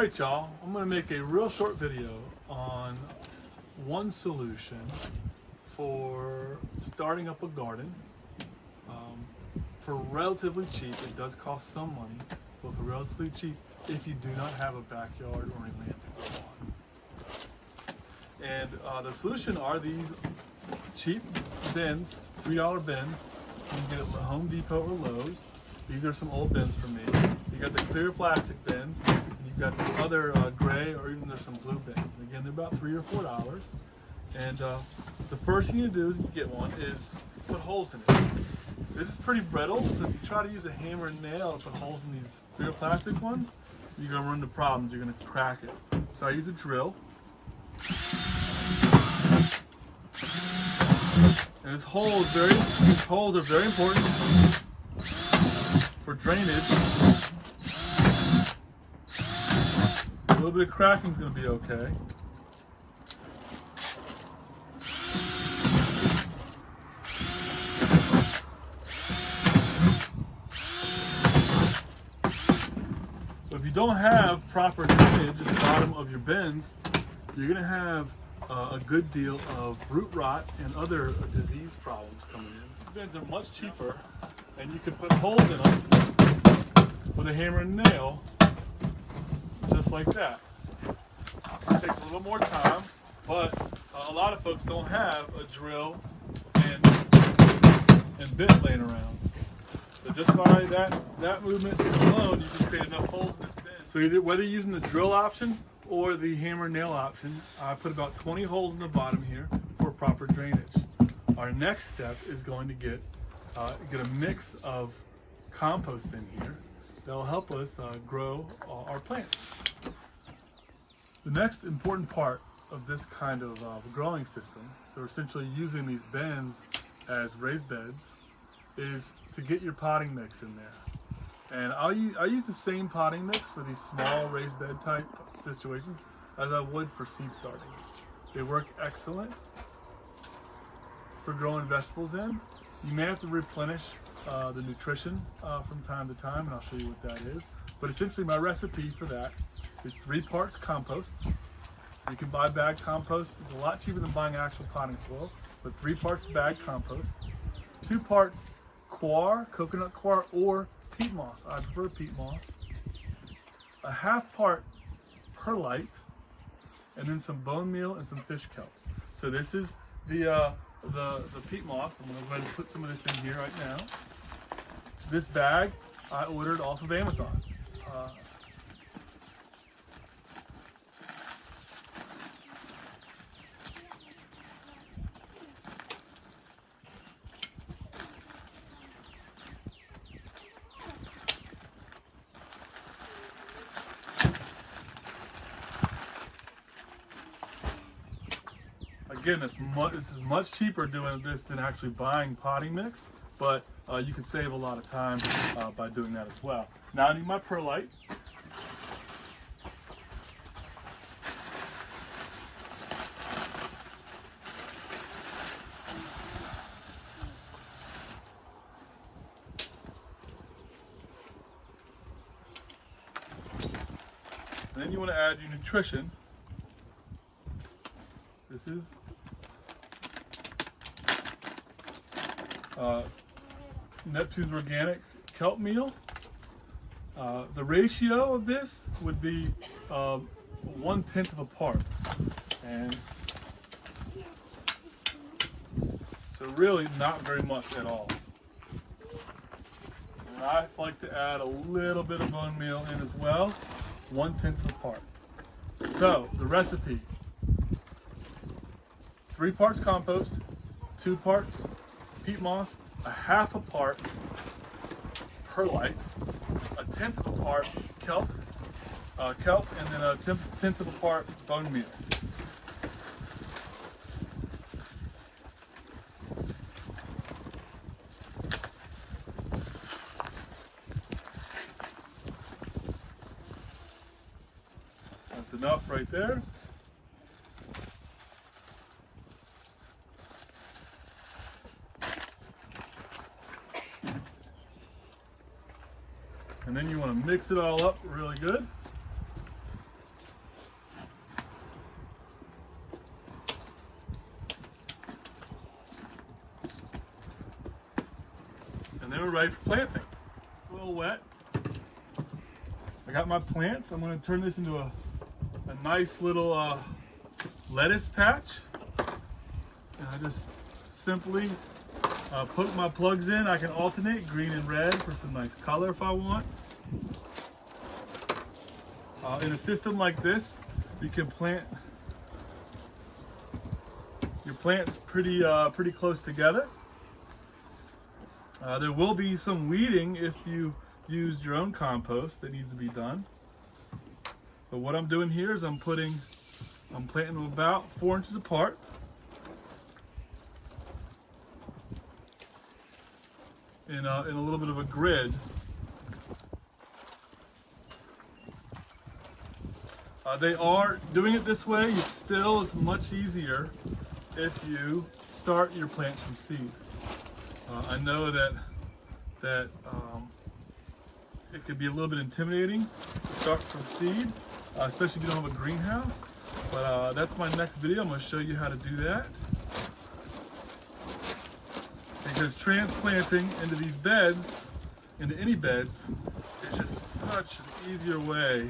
Alright y'all, I'm going to make a real short video on one solution for starting up a garden for relatively cheap. It does cost some money, but for relatively cheap if you do not have a backyard or a land to grow on. And the solution are these cheap bins, $3 bins. You can get it at Home Depot or Lowe's. These are some old bins for me. You got the clear plastic bins. You've got the other gray, or even there's some blue bins. And again, they're about $3 or $4. And the first thing you do is you get one is put holes in it. This is pretty brittle, so if you try to use a hammer and nail to put holes in these clear plastic ones, you're gonna run into problems. You're gonna crack it. So I use a drill. And these holes are very important for drainage. A little bit of cracking is going to be okay. But if you don't have proper drainage at the bottom of your bins, you're going to have a good deal of root rot and other disease problems coming in. Bins are much cheaper, and you can put holes in them with a hammer and nail, just like that. It takes a little more time, but a lot of folks don't have a drill and bit laying around. So just by that movement alone, you can create enough holes in this bin. So whether you're using the drill option or the hammer and nail option, I put about 20 holes in the bottom here for proper drainage. Our next step is going to get a mix of compost in here that will help us grow our plants. The next important part of this kind of growing system, so essentially using these bins as raised beds, is to get your potting mix in there. And I use the same potting mix for these small raised bed type situations as I would for seed starting. They work excellent for growing vegetables in. You may have to replenish the nutrition from time to time, and I'll show you what that is. But essentially my recipe for that is 3 parts compost. You can buy bagged compost. It's a lot cheaper than buying actual potting soil, but 3 parts bagged compost, 2 parts coir, coconut coir, or peat moss. I prefer peat moss. A half part perlite, and then some bone meal and some fish kelp. So this is the peat moss. I'm going to go ahead and put some of this in here right now. This bag I ordered off of Amazon. Again, this is much cheaper doing this than actually buying potting mix, but you can save a lot of time by doing that as well. Now I need my perlite. And then you want to add your nutrition. This is Neptune's Organic Kelp Meal. The ratio of this would be 1/10 of a part, and so really not very much at all. And I like to add a little bit of bone meal in as well, 1/10 of a part. So the recipe: 3 parts compost, 2 parts peat moss, a half a part perlite, 1/10 of a part kelp, and then a 1/10 of a part bone meal. That's enough right there. And then you want to mix it all up really good. ready for planting. A little wet. I got my plants. I'm going to turn this into a nice little lettuce patch. And I just simply put my plugs in. I can alternate green and red for some nice color if I want. In a system like this, you can plant your plants pretty close together. There will be some weeding if you use your own compost that needs to be done. But what I'm doing here is I'm planting them about 4 inches apart. In a little bit of a grid. They are doing it this way. It still is much easier if you start your plants from seed. I know that it could be a little bit intimidating to start from seed, especially if you don't have a greenhouse. But that's my next video. I'm going to show you how to do that. Because transplanting into these beds, into any beds, is just such an easier way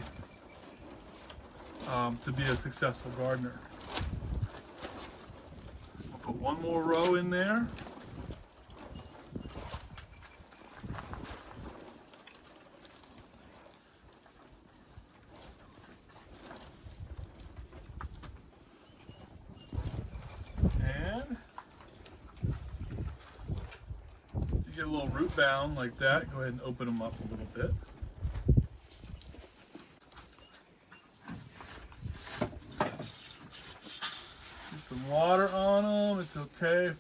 to be a successful gardener. I'll put one more row in there. And you get a little root bound like that. Go ahead and open them up a little bit. Some water on them. It's okay if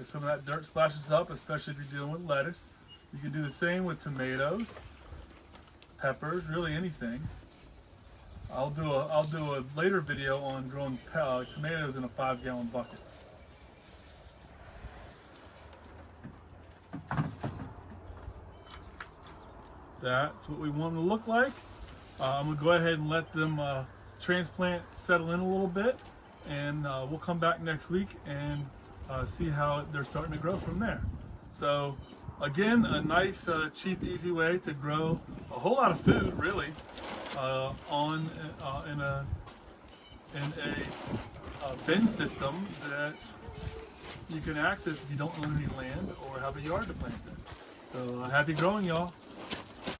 some of that dirt splashes up, especially if you're dealing with lettuce. You can do the same with tomatoes, peppers, really anything. I'll do a later video on growing tomatoes in a 5-gallon bucket. That's what we want them to look like. I'm gonna go ahead and let them transplant settle in a little bit. And we'll come back next week and see how they're starting to grow from there. So again, a nice, cheap, easy way to grow a whole lot of food, really, in a bin system that you can access if you don't own any land or have a yard to plant in. So happy growing, y'all.